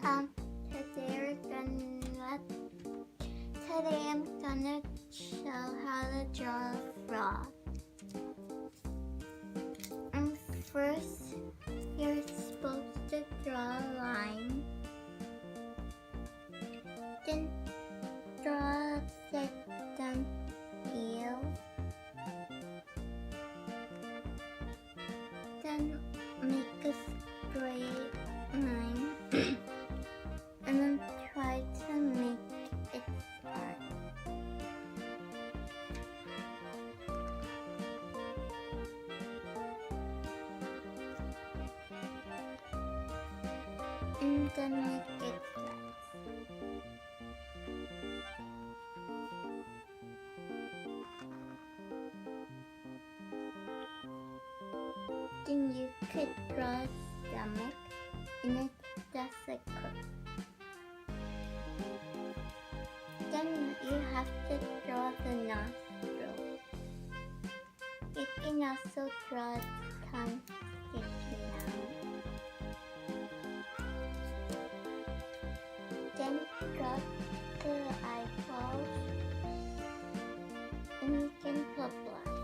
Today I'm gonna show how to draw a frog. First, you're supposed to draw a line, then draw a second heel, then make a straight line, and then try to make it start. And then make it flat. Then you could draw a stomach and it does a curve. Then you have to draw the nostril. You can also draw its tongue sticking out. Then draw the eyeballs and you can put blush.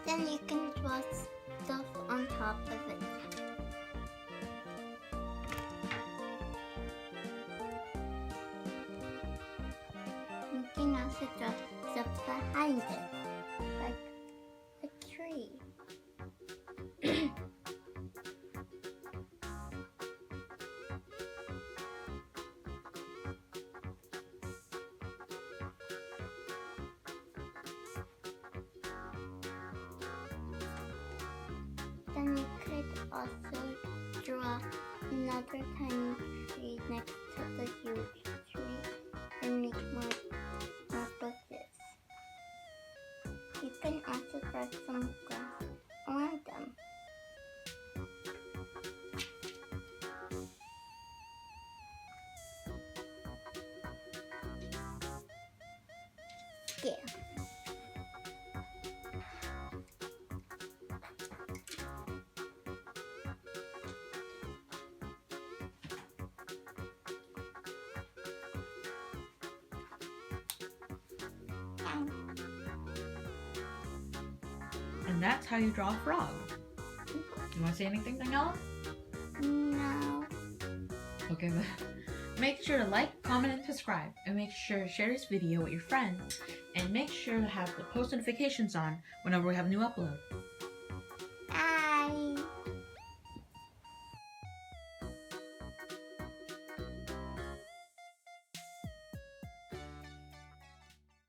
Then you can draw stuff on top of it. You can also draw stuff behind it, like a tree. Then you could also draw another tiny tree next to the huge tree and make more bushes. You can also draw some grass around them. Yeah. And that's how you draw a frog. You want to say anything, Daniela? No. Okay, then. Make sure to like, comment, and subscribe. And make sure to share this video with your friends. And make sure to have the post notifications on whenever we have a new upload.